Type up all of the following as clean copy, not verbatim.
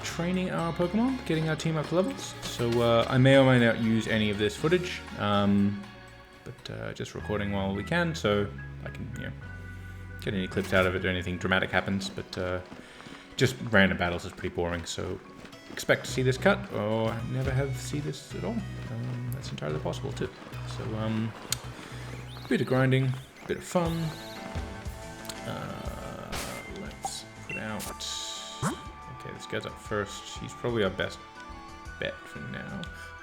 training our Pokemon, getting our team up to levels. So I may or may not use any of this footage, but just recording while we can, so I can, get any clips out of it or anything dramatic happens. But just random battles is pretty boring, so expect to see this cut or never see this at all. That's entirely possible too. So a bit of grinding, a bit of fun. Let's put out. Okay, this guy's up first. He's probably our best bet for now.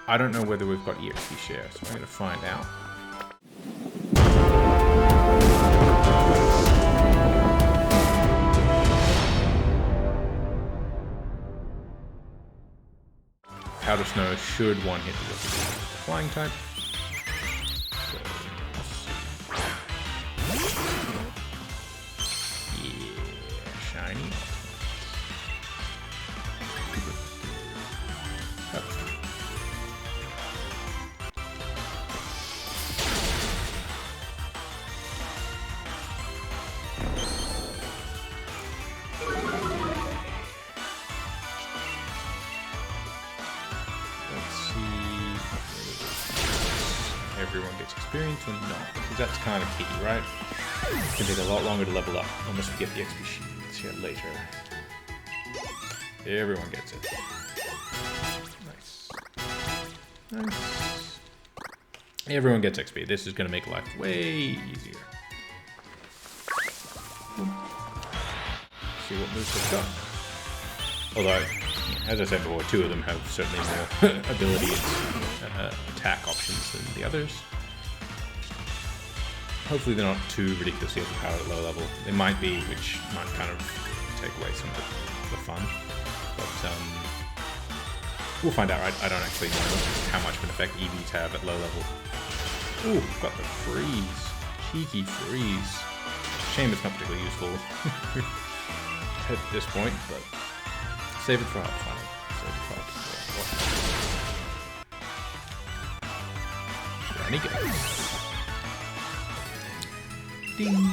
I don't know whether we've got EXP share, so I'm going to find out. Powder Snow should one hit the flying type. So, let's see. Yeah, shiny. Everyone gets experience or not, because that's kind of key, right? It's going to take a lot longer to level up, unless we get the XP sheets here later. Everyone gets it. Nice. Nice. Everyone gets XP. This is going to make life way easier. See what moves they've got. Although, as I said before, two of them have certainly more ability and attack options than the others. Hopefully they're not too ridiculously overpowered at low level. They might be, which might kind of take away some of the fun. But we'll find out. I don't actually know how much of an effect EVs have at low level. Ooh, got the freeze. Cheeky freeze. Shame it's not particularly useful at this point, but save it for hot final. Save it for hot. Shiny goes. Ding.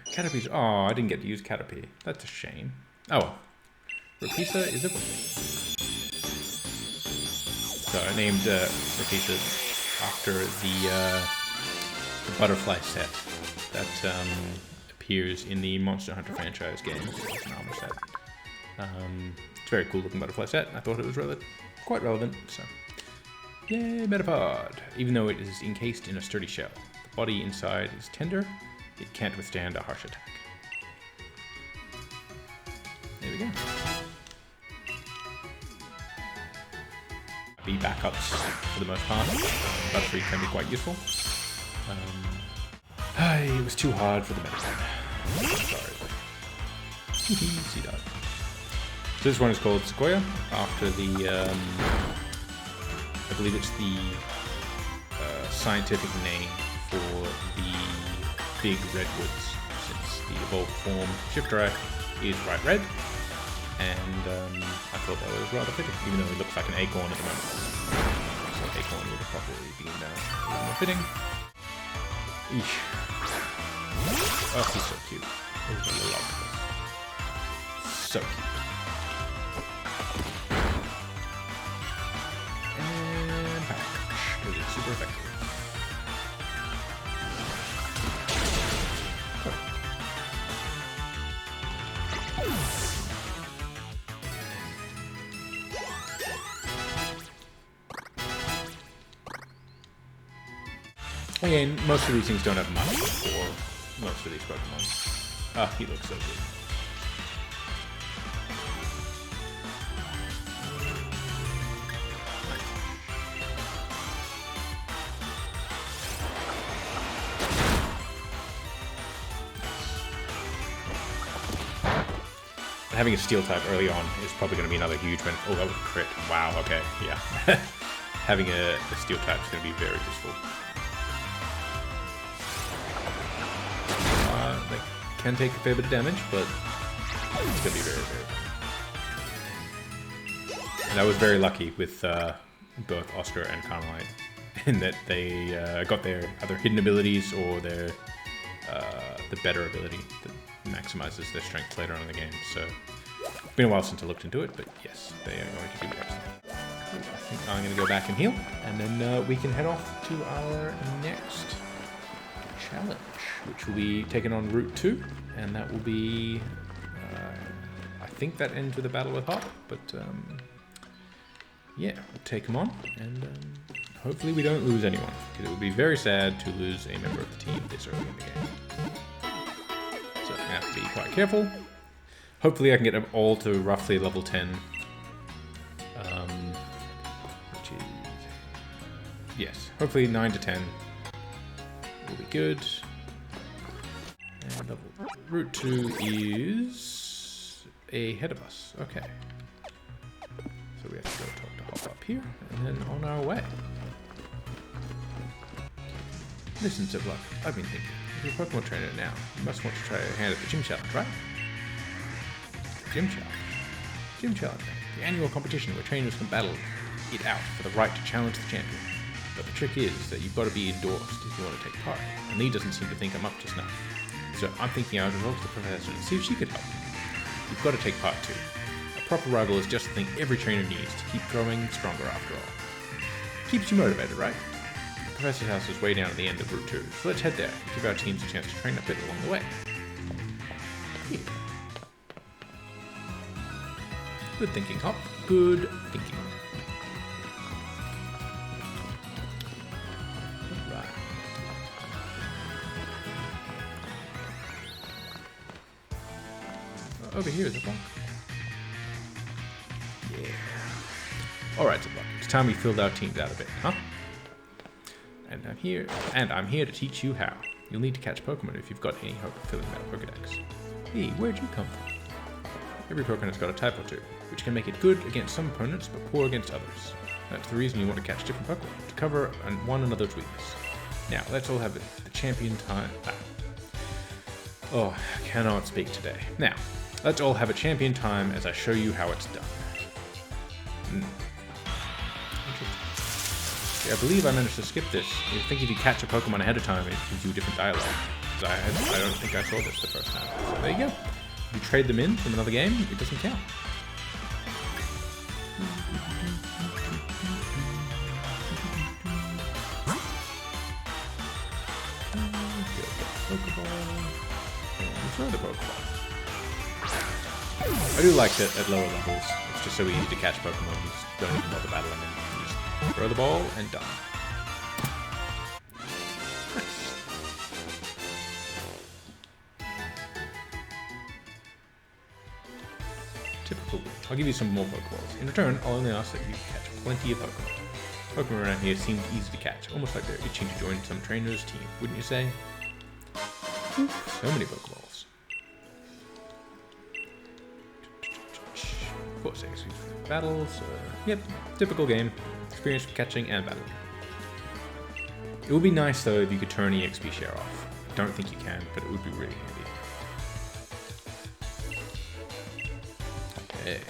Caterpie's. Oh, I didn't get to use Caterpie. That's a shame. Oh well. Rapisa is a So I named Rapisa after the butterfly set that appears in the Monster Hunter franchise games. It's an armor set. It's a very cool looking butterfly set. I thought it was quite relevant. So, yay, Metapod! Even though it is encased in a sturdy shell, the body inside is tender. It can't withstand a harsh attack. There we go. B backups for the most part. Butterfree can be quite useful. It was too hard for the Metapod. Sorry. See that. So this one is called Sequoia, after the, I believe it's the scientific name for the big redwoods, since the evolved form Shifter is bright red, and I thought that was rather fitting, even though it looks like an acorn at the moment. So acorn would have probably been more fitting. Eesh. Oh, he's so cute. He's a little octopus. So cute. Super effective. Again, most of these things don't have much for most of these Pokemon. Ah, he looks so good. Having a steel type early on is probably going to be another huge benefit. Oh, that was a crit. Wow, okay, yeah. Having a steel type is going to be very useful. They can take a fair bit of damage, but it's going to be very, very bad. And I was very lucky with both Oscar and Carmelite in that they got their either hidden abilities or their better ability that maximizes their strength later on in the game. So, it's been a while since I looked into it, but yes, they are going to do excellent. I think I'm going to go back and heal, and then we can head off to our next challenge, which will be taken on Route 2, and that will be, I think that ends with a battle with Hop, but yeah, we'll take him on, and hopefully we don't lose anyone, because it would be very sad to lose a member of the team this early in the game. So I'm going to have to be quite careful. Hopefully I can get them all to roughly level 10. Which is... yes, hopefully 9 to 10 will be good. And Route 2 is ahead of us. Okay. So we have to go talk to Hop up here, and then on our way. Listen, Shiny-Locke, I've been thinking. If you're a Pokemon trainer now, you must want to try your hand at the gym challenge, right? Gym challenge? Gym challenge, the annual competition where trainers can battle it out for the right to challenge the champion. But the trick is that you've got to be endorsed if you want to take part, and Lee doesn't seem to think I'm up to snuff. So I'm thinking I would talk to the professor and see if she could help. You've got to take part too. A proper rival is just the thing every trainer needs to keep growing stronger after all. Keeps you motivated, right? The professor's house is way down at the end of Route 2, so let's head there and give our teams a chance to train a bit along the way. Here. Good thinking, Hop. Good thinking. Right. Over here is a block. Yeah. Alright, Shiny-Locke. It's time we filled our teams out a bit, huh? And I'm here to teach you how. You'll need to catch Pokemon if you've got any hope of filling that Pokedex. Hey, where'd you come from? Every Pokemon's got a type or two, which can make it good against some opponents, but poor against others. That's the reason you want to catch different Pokemon, to cover one another's weakness. Now, let's all have the champion time. Oh, I cannot speak today. Now, let's all have a champion time as I show you how it's done. I believe I managed to skip this. I think if you catch a Pokemon ahead of time, it gives you a different dialogue. I don't think I saw this the first time. So there you go. If you trade them in from another game, it doesn't count. Throw the Pokeball. I do like that at lower levels. It's just so easy to catch Pokemon. You just don't even bother battling them. Throw the ball and done. Nice. Typical. I'll give you some more Pokeballs. In return, I'll only ask that you catch plenty of Pokemon. Pokemon around here seem easy to catch, almost like they're itching to join some trainer's team, wouldn't you say? So many Pokeballs. 4 seconds for battles. Yep, typical game. Experience for catching and battling. It would be nice though if you could turn EXP share off. I don't think you can, but it would be really handy. Okay.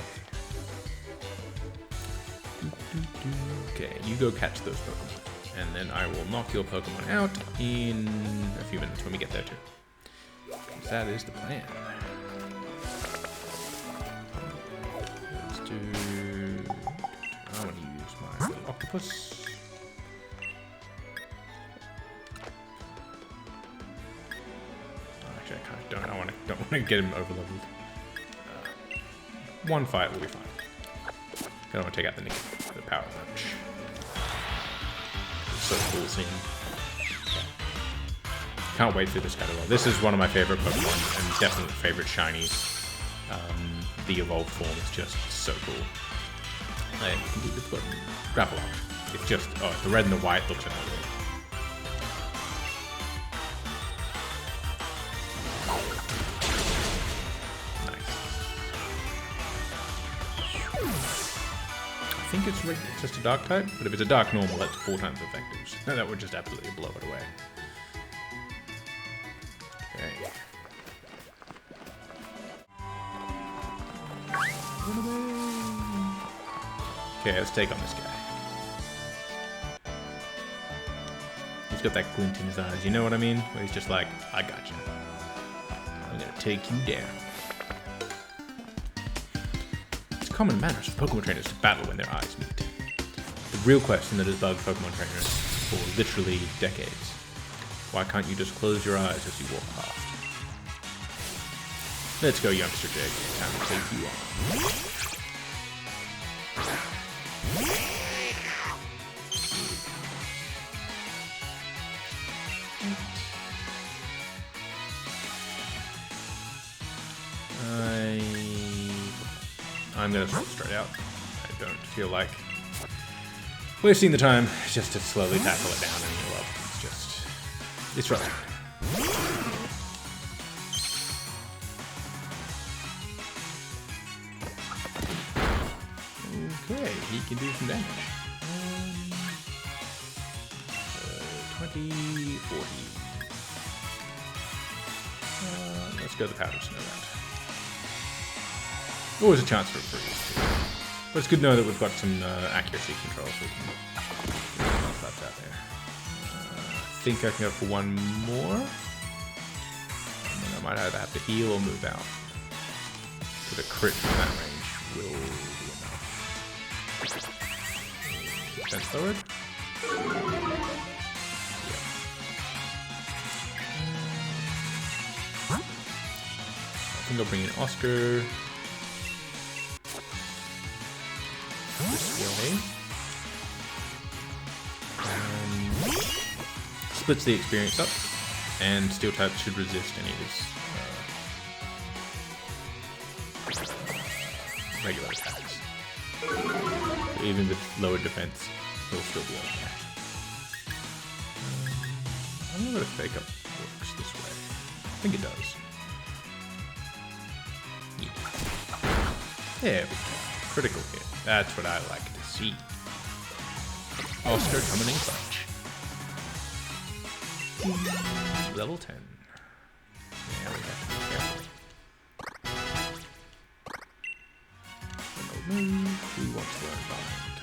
Okay, you go catch those Pokemon. And then I will knock your Pokemon out in a few minutes when we get there too. That is the plan. Let's do... I want to use my little octopus. Actually, I kind of don't want to get him over leveled. One fight will be fine. I don't want to take out the power punch. It's so cool seeing. Can't wait for this catalog. This is one of my favorite Pokemon and definitely favorite shinies. The evolved form is just so cool. It's got Gravelock. It's just, the red and the white looks amazing. Nice. I think it's just a dark type, but if it's a dark normal, that's 4 times effective. So that would just absolutely blow it away. Okay. Okay, let's take on this guy. He's got that glint in his eyes, you know what I mean? Where he's just like, I got you. I'm gonna take you down. It's common manners for Pokemon trainers to battle when their eyes meet. The real question that has bugged Pokemon trainers for literally decades. Why can't you just close your eyes as you walk past? Let's go, youngster Jake. Time to take you on. I'm gonna swap straight out. I don't feel like wasting the time just to slowly tackle it down and heal up. It's right. Okay, he can do some damage. 20, 40. Let's go the powder snow route. Always a chance for a freeze. But it's good to know that we've got some accuracy control, so we can get that out there. I think I can go for one more. And then I might either have to heal or move out. Because a crit from that range will be enough. Defense lowered. I think I'll bring in Oscar. This way. Splits the experience up, and Steel type should resist any of his regular attacks. So even with lower defense, he'll still be okay. I don't know if Fake Up works this way. I think it does. Yeah. There we go. Critical hit. That's what I like to see. Oscar coming in clutch. Level 10. There we go. Move. Who wants to learn bind?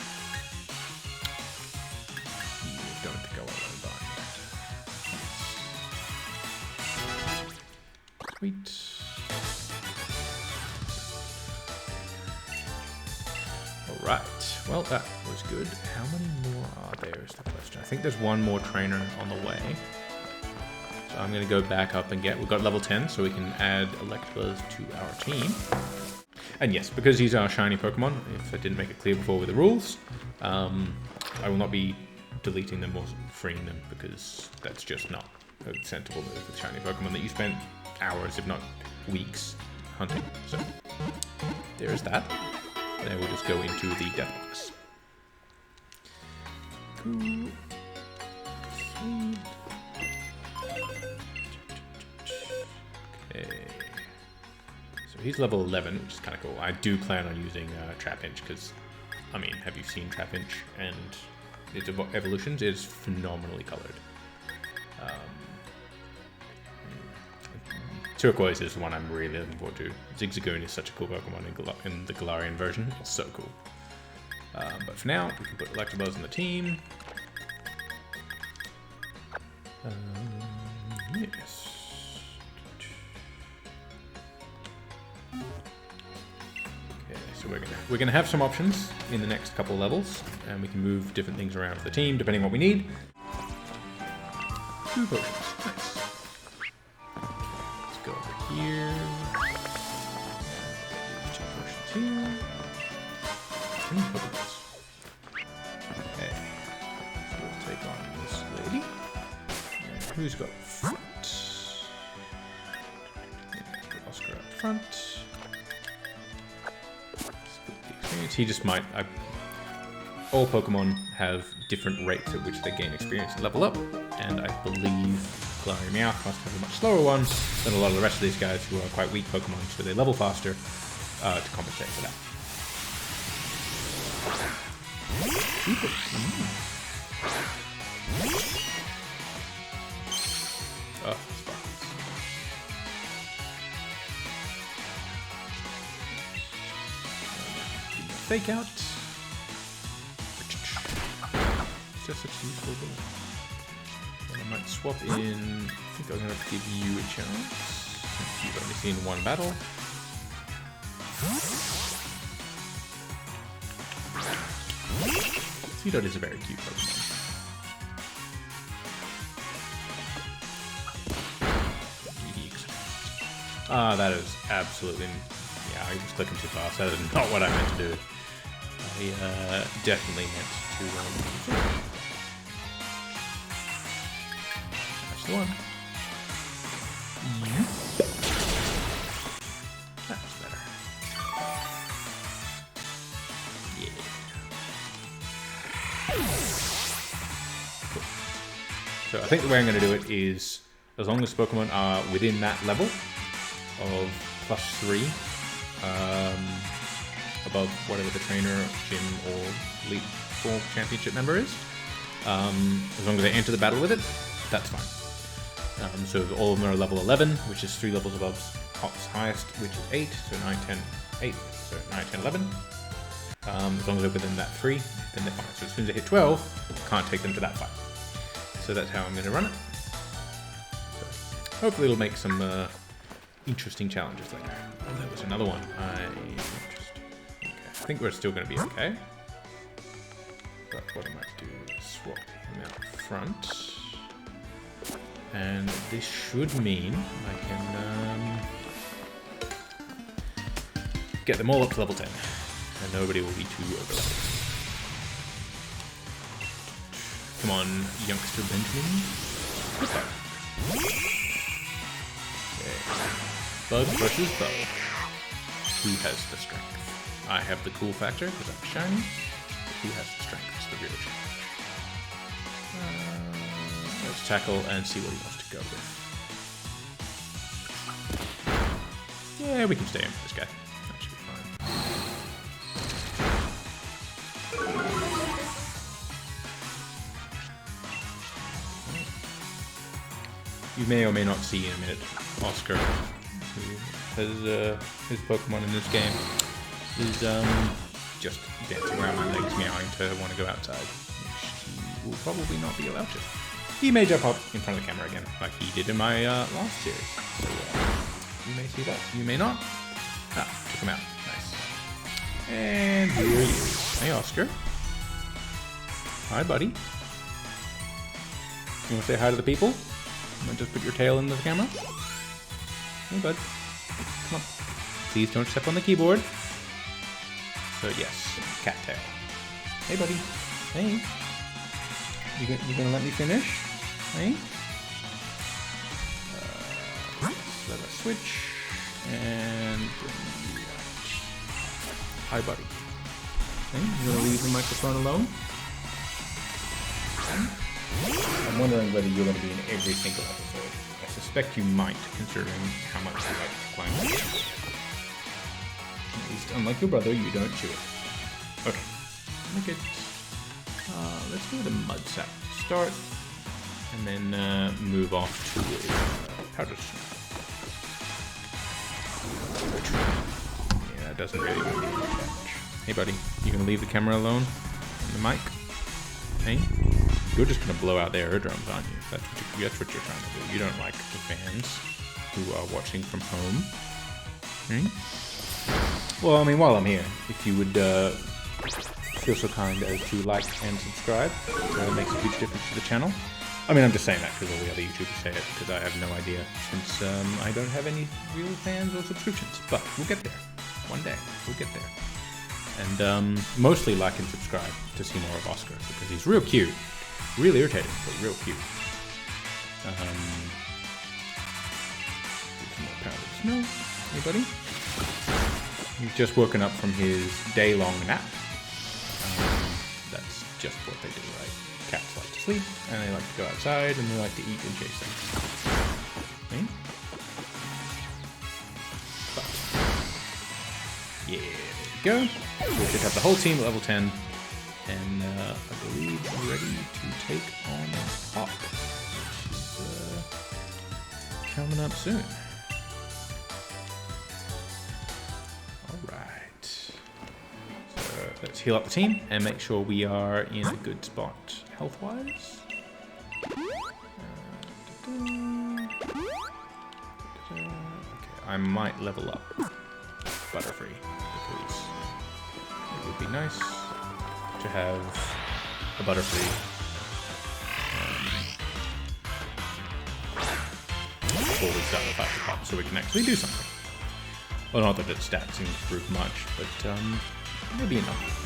You're going to go on learn bind. Sweet. Alright. Well, that was good. How many more are there is the question. I think there's one more trainer on the way. So I'm going to go back up and we've got level 10, so we can add Electabuzz to our team. And yes, because he's our shiny Pokemon, if I didn't make it clear before with the rules, I will not be deleting them or freeing them, because that's just not a sensible move with shiny Pokemon that you spent hours, if not weeks, hunting. So there's that. Then we'll just go into the death box. Cool. Sweet. Okay. So he's level 11, which is kind of cool. I do plan on using Trapinch because, I mean, have you seen Trapinch and its evolutions? It is phenomenally colored. Turquoise is the one I'm really looking forward to. Zigzagoon is such a cool Pokemon in the Galarian version. It's so cool. But for now, we can put Electabuzz on the team. Yes. Okay, so we're gonna have some options in the next couple levels, and we can move different things around for the team depending on what we need. 2 potions. Nice. Let's go over here. 2 potions here. 2 potions. Okay. So we'll take on this lady. And who's got front? Put Oscar up front. Split the experience. He just might. All Pokemon have different rates at which they gain experience and level up, and I believe Galarian Meowth must have a much slower one than a lot of the rest of these guys who are quite weak Pokemon, so they level faster to compensate for that. Oh, sparkles. Fake out. Just such a useful ability. And I might swap in. I think I'm going to give you a chance. since you've only seen one battle. Seedot is a very cute Pokemon. Ah, that is absolutely... Yeah, I was clicking too fast. That is not what I meant to do. I definitely meant to... That's the one. That's better. Yeah. Cool. So I think the way I'm going to do it is, as long as Pokemon are within that level of +3, above whatever the trainer, gym, or Elite Four championship member is, as long as they enter the battle with it, that's fine. So all of them are level 11, which is 3 levels above Hop's highest, which is 8, so 9, 10, 8, so 9, 10, 11. As long as they're within that 3, then they're fine. So as soon as they hit 12, can't take them to that fight. So that's how I'm going to run it. So hopefully it'll make some interesting challenges later. Oh, there was another one. Okay. I think we're still going to be okay. But what I might do is swap him out front. And this should mean I can get them all up to level 10. And nobody will be too overleveled. Come on, youngster Benjamin. Okay. Bug versus Bow. Who has the strength? I have the cool factor because I'm shiny. Who has the strength? It's the real challenge. Let's tackle and see what he wants to go with. Yeah, we can stay in for this guy. That should be fine. You may or may not see in a minute Oscar, who has his Pokemon in this game, is just dancing around my legs, meowing to want to go outside, which he will probably not be allowed to. He may jump up in front of the camera again, like he did in my last series. So you may see that, you may not. Ah, took him out. Nice. And here he is. Hey, Oscar. Hi, buddy. You want to say hi to the people? You want to just put your tail in the camera? Hey, bud. Come on. Please don't step on the keyboard. So, yes, cat tail. Hey, buddy. Hey. You gonna let me finish? Hey? Let us switch and bring you out. Hi, buddy. Hey, you gonna leave the microphone alone? I'm wondering whether you're gonna be in every single episode. I suspect you might, considering how much you like to climb the keyboard. At least, unlike your brother, you don't chew it. Okay. Look at. Let's do the mud sap to start, and then move off to powder snow. Yeah, that doesn't really do much. Hey, buddy, you gonna leave the camera alone and the mic? Hey, you're just gonna blow out the aerodromes, aren't you? That's what you're trying to do. You don't like the fans who are watching from home. Hmm? Well, I mean, while I'm here, if you would feel so kind as to like and subscribe, it makes a huge difference to the channel. I mean, I'm just saying that because all the other YouTubers say it, because I have no idea, since I don't have any real fans or subscriptions. But we'll get there. One day, we'll get there. And mostly like and subscribe to see more of Oscar, because he's real cute. Real irritating, but real cute. Some more powdered snow. Anybody? He's just woken up from his day-long nap. That's just what they do, right? Cats like to sleep, and they like to go outside, and they like to eat and chase things. Okay? But, yeah, there we go. We should have the whole team at level 10, and I believe we're ready to take on Hop, which is coming up soon. Let's heal up the team and make sure we are in a good spot health-wise. I might level up Butterfree, because it would be nice to have a Butterfree before we start the fight with Hop, so we can actually do something. Well, not that its stats improve much, but maybe enough.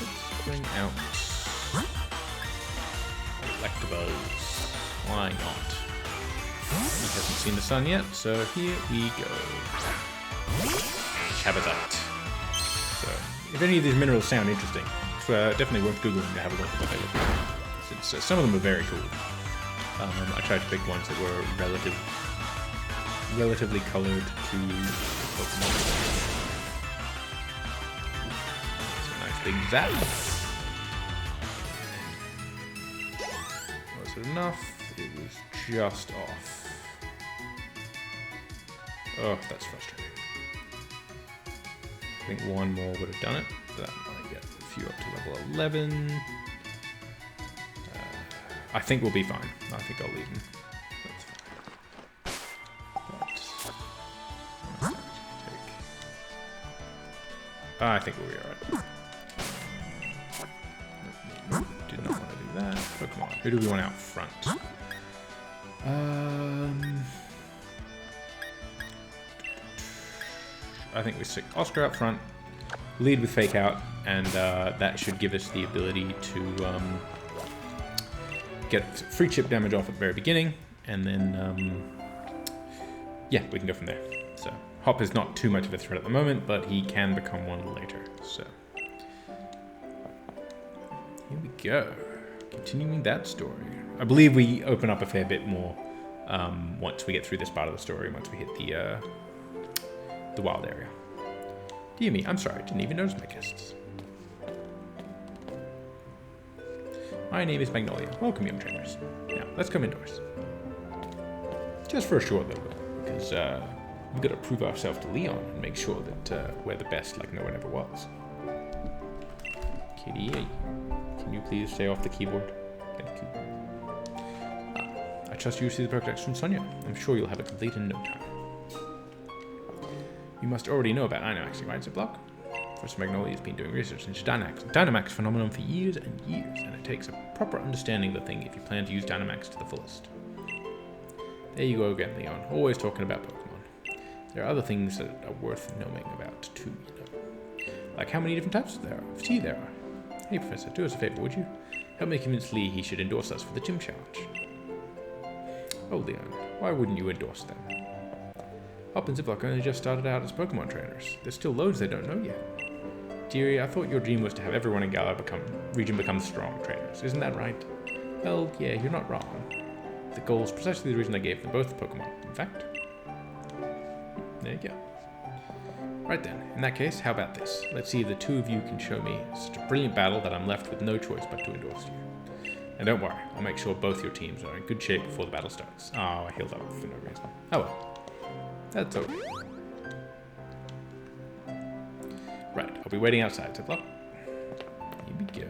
Let's bring out Electabuzz. Why not? He hasn't seen the sun yet, so here we go. Habitat. So, if any of these minerals sound interesting, it's definitely worth Googling to have a look at what they look like. Since some of them are very cool. I tried to pick ones that were relatively colored to Pokemon. That's a nice big zap. Was it enough? It was just off. Oh, that's frustrating. I think one more would have done it. That might get a few up to level 11. I think we'll be fine. I think I'll leave him. That's fine. But I think we'll be alright. Did not want to do that. Pokemon. Who do we want out front? I think we stick Oscar out front, lead with Fake Out, and that should give us the ability to get free chip damage off at the very beginning, and then yeah, we can go from there. So Hop is not too much of a threat at the moment, but he can become one later. So here we go, continuing that story. I believe we open up a fair bit more once we get through this part of the story. Once we hit the wild area. Dear me, I'm sorry, didn't even notice my guests. My name is Magnolia. Welcome, young trainers. Now, let's come indoors. Just for a short little bit, because we've got to prove ourselves to Leon and make sure that we're the best like no one ever was. Kitty, can you please stay off the keyboard? Thank you. I trust you see the Pokédex from Sonia. I'm sure you'll have it complete in no time. You must already know about Dynamaxing, right, Ziploc? Professor Magnolia has been doing research into Dynamax phenomenon for years and years, and it takes a proper understanding of the thing if you plan to use Dynamax to the fullest. There you go again, Leon, always talking about Pokemon. There are other things that are worth knowing about too, you know. Like how many different types there are, of tea there are. Hey Professor, do us a favor, would you? Help me convince Lee he should endorse us for the gym challenge. Oh Leon, why wouldn't you endorse them? Hop and Ziploc only just started out as Pokemon trainers. There's still loads they don't know yet. Dearie, I thought your dream was to have everyone in Galar region become strong trainers. Isn't that right? Well, yeah, you're not wrong. The goal is precisely the reason I gave them both Pokemon. In fact, there you go. Right then, in that case, how about this? Let's see if the two of you can show me such a brilliant battle that I'm left with no choice but to endorse you. And don't worry, I'll make sure both your teams are in good shape before the battle starts. Oh, I healed up for no reason. Oh well. That's okay. Right, I'll be waiting outside, Ziploc. Here we go.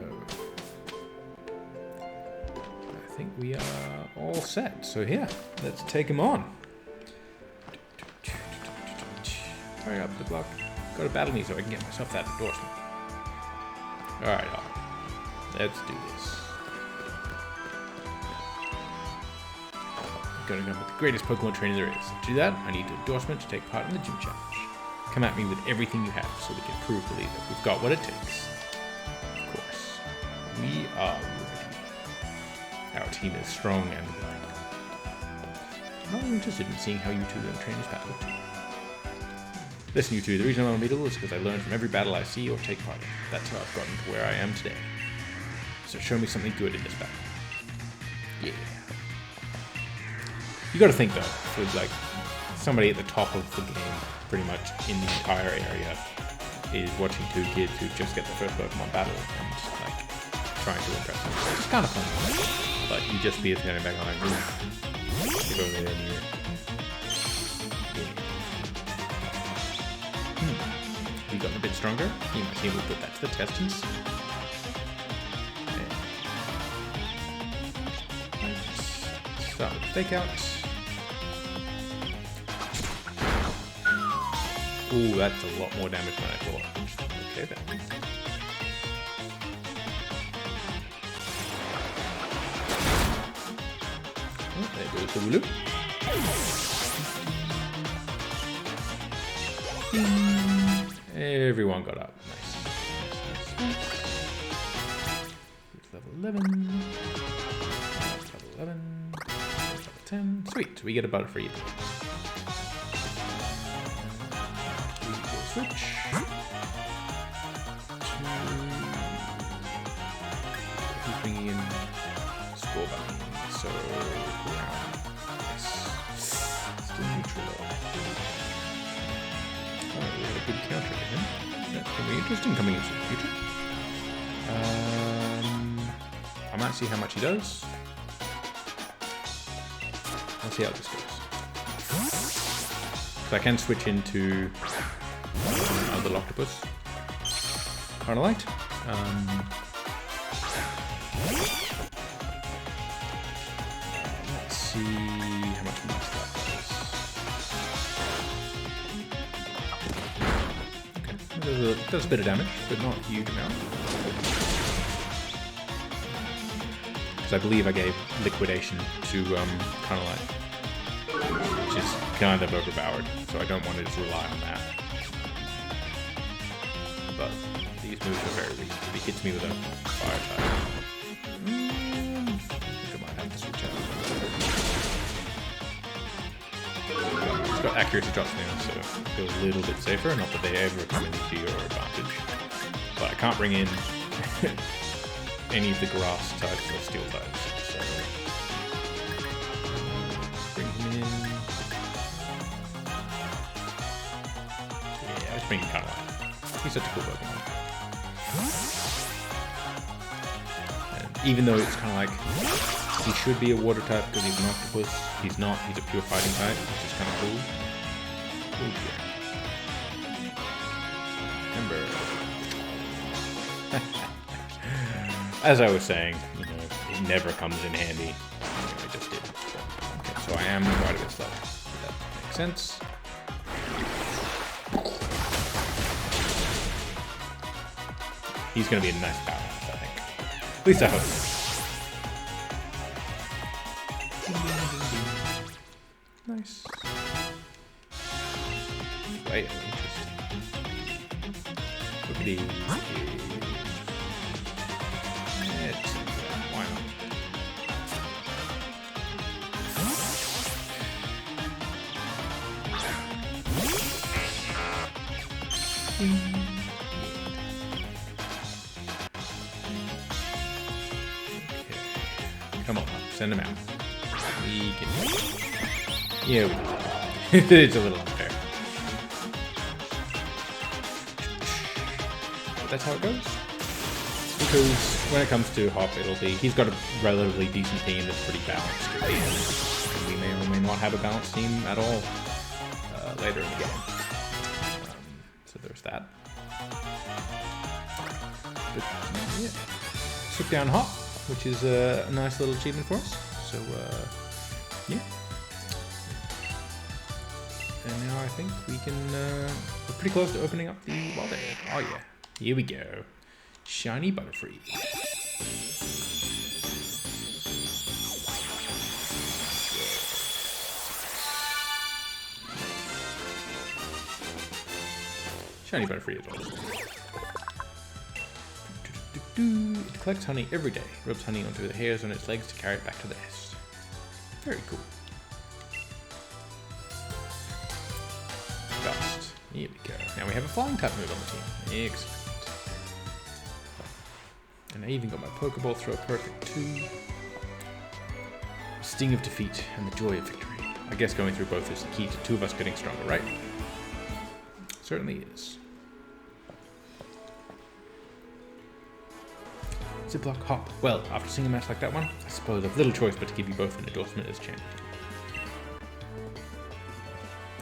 I think we are all set. So yeah, let's take him on. Hurry up, Ziploc. Go to battle me so I can get myself that endorsement. Alright, let's do this. I'm gonna go with the greatest Pokemon trainer there is. To do that, I need an endorsement to take part in the gym challenge. Come at me with everything you have so we can prove to Lee that we've got what it takes. Of course, we are ready. Our team is strong and willing. I'm not interested in seeing how you two young trainers battle too. Listen, you two, the reason I'm unbeatable is because I learn from every battle I see or take part in. That's how I've gotten to where I am today. So show me something good in this battle. Yeah. You gotta think though, with like somebody at the top of the game, pretty much in the entire area, is watching two kids who just get their first Pokemon battle and like trying to impress them. It's kind of fun, but you just be a standing back on like, get over there and you gotten a bit stronger. You might be able to put that to the test and see. Start with stakeout. Ooh, that's a lot more damage than I thought. Okay then. Oh, there goes the Wooloo. Everyone got up. Nice. It's level 11. Level 11. Level 10. Sweet. We get a Butterfree. We will switch. He's bringing in score button. So, ground. Nice. Still neutral though. Oh, we have a good counter to him. That's going to be interesting coming into the future. I might see how much he does. I'll see how this goes. So I can switch into other octopus. Carnalite. Let's see how much more that does. Okay, does a bit of damage, but not a huge amount. Because I believe I gave liquidation to Carnalite, which is kind of overpowered, so I don't want to just rely on that. But these moves are very weak. If he hits me with a fire type, I think I might have to switch out. It's got accuracy drops now, so I feel a little bit safer. Not that they ever come into your advantage. But I can't bring in any of the grass types or steel types. So bring him in. Yeah, let's bring him Carnalite. He's such a cool Pokemon. And even though it's kind of like he should be a water type because he's an octopus, he's not. He's a pure fighting type, which is kind of cool. Oh dear. Remember, as I was saying, you know, it never comes in handy. Anyway, I just did. Okay, so I am quite a bit slow. That makes sense. He's going to be a nice powerhouse, I think. At least I hope so. Nice. Right, interesting. Look at these. Why not? Come on, send him out. We can. Yeah, it's a little unfair. But that's how it goes. Because when it comes to Hop, he's got a relatively decent team that's pretty balanced. And we may or may not have a balanced team at all later in the game. So there's that. But yeah, took down Hop, which is a nice little achievement for us. So, yeah. And now I think we can, we're pretty close to opening up the wild egg. Oh yeah, here we go. Shiny Butterfree. Shiny Butterfree is awesome. It collects honey every day, rubs honey onto the hairs on its legs to carry it back to the nest. Very cool. Dust. Here we go. Now we have a flying type move on the team. Excellent. And I even got my Pokeball throw perfect too. Sting of defeat and the joy of victory. I guess going through both is the key to two of us getting stronger, right? Certainly is. Ziploc Hop. Well, after seeing a match like that one, I suppose I've little choice but to give you both an endorsement as champion.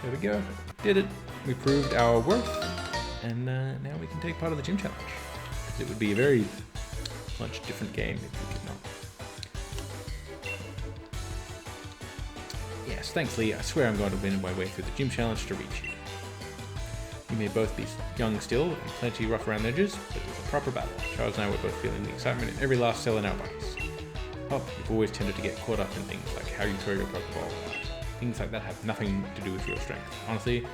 There we go. Did it. We proved our worth. And now we can take part of the gym challenge. It would be a very much different game if we did not. Yes, thankfully, I swear I'm going to win my way through the gym challenge to reach you. You may both be young still and plenty rough around the edges, but it was a proper battle. Charles and I were both feeling the excitement in every last cell in our bodies. Oh, you've always tended to get caught up in things like how you throw your Pokeball. Things like that have nothing to do with your strength. Honestly,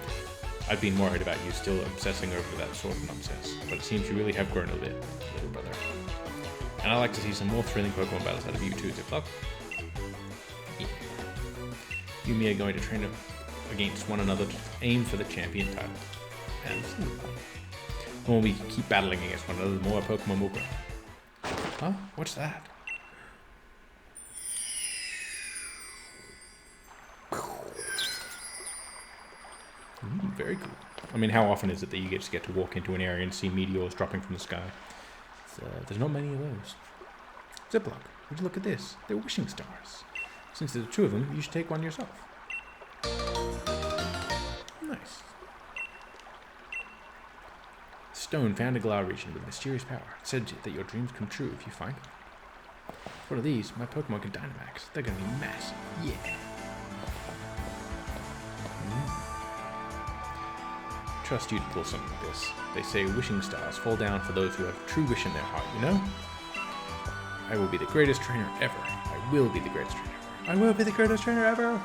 I've been worried about you still obsessing over that sort of nonsense, but it seems you really have grown a bit, little brother. And I like to see some more thrilling Pokemon battles out of you too, Ziploc. Yeah. You and me are going to train against one another to aim for the champion title. And the more we keep battling against one another, the more our Pokemon will grow. Huh? What's that? Very cool. I mean, how often is it that you just get to walk into an area and see meteors dropping from the sky? There's not many of those. Ziploc, would you look at this? They're wishing stars. Since there's two of them, you should take one yourself. Nice. Stone found a Galar region with mysterious power. It said that your dreams come true if you find them. What are these? My Pokemon can Dynamax. They're going to be massive. Yeah. Trust you to pull something like this. They say wishing stars fall down for those who have a true wish in their heart, you know? I will be the greatest trainer ever. I will be the greatest trainer ever. I will be the greatest trainer ever.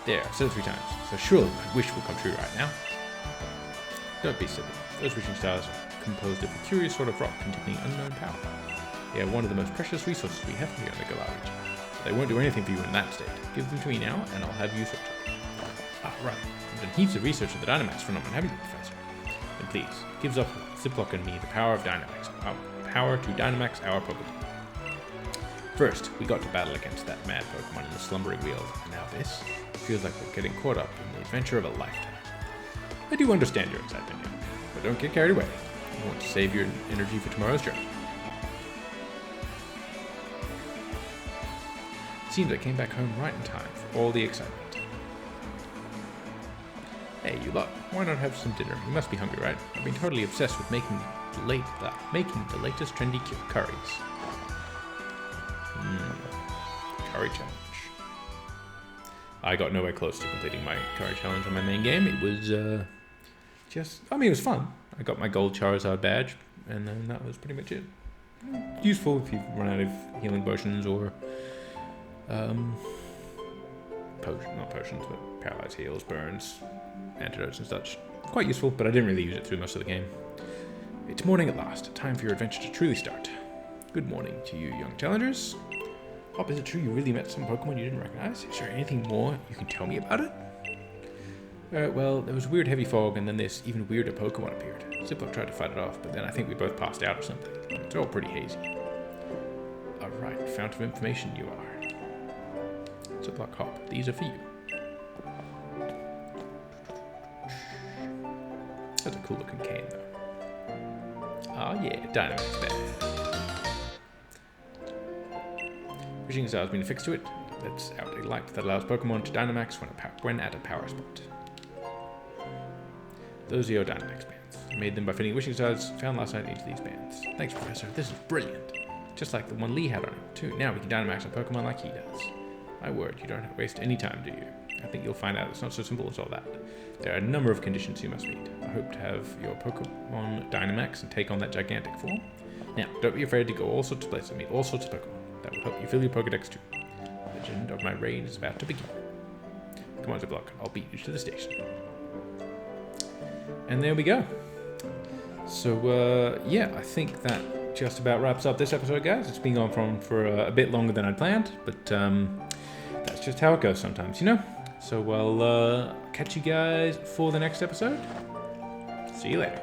There, I've said it 3 times. So surely my wish will come true right now. Don't be silly. Those wishing stars are composed of a curious sort of rock containing unknown power. They are one of the most precious resources we have here in the Galar region. They won't do anything for you in that state. Give them to me now, and I'll have you sorted. Ah, right. You've done heaps of research on the Dynamax phenomenon, haven't you, Professor? Then please, give Ziploc and me the power of Dynamax. Power to Dynamax our Pokemon. First, we got to battle against that mad Pokemon in the slumbering wheel, and now this feels like we're getting caught up in the adventure of a lifetime. I do understand your excitement, but don't get carried away. You want to save your energy for tomorrow's journey. It seems I came back home right in time for all the excitement. Hey, you lot, why not have some dinner? You must be hungry, right? I've been totally obsessed with making the latest trendy curries. Curry challenge. I got nowhere close to completing my curry challenge on my main game. It was it was fun. I got my gold Charizard badge, and then that was pretty much it. Useful if you run out of healing potions or not potions, but paralyzed heals, burns, antidotes and such. Quite useful, but I didn't really use it through most of the game. It's morning at last. Time for your adventure to truly start. Good morning to you, young challengers. Hop, is it true you really met some Pokemon you didn't recognize? Is there anything more you can tell me about it? Well, there was a weird heavy fog, and then this even weirder Pokemon appeared. Ziploc tried to fight it off, but then I think we both passed out or something. It's all pretty hazy. Alright, fount of information you are. Ziploc, hop, these are for you. That's a cool looking cane, though. Oh yeah, Dynamax badge. Wishing Star has been affixed to it. Lets out a light that allows Pokemon to Dynamax when at a power spot. Those are your Dynamax bands. I made them by fitting wishing stars found last night into these bands. Thanks, Professor. This is brilliant. Just like the one Lee had on it, too. Now we can Dynamax a Pokemon like he does. My word, you don't waste any time, do you? I think you'll find out it's not so simple as all that. There are a number of conditions you must meet. I hope to have your Pokemon Dynamax and take on that gigantic form. Now, don't be afraid to go all sorts of places and meet all sorts of Pokemon. That will help you fill your Pokedex too. The legend of my reign is about to begin. Come on, Ziploc, I'll beat you to the station. And there we go. So, yeah, I think that just about wraps up this episode, guys. It's been on for a bit longer than I'd planned, but that's just how it goes sometimes, you know? So, I'll catch you guys for the next episode. See you later.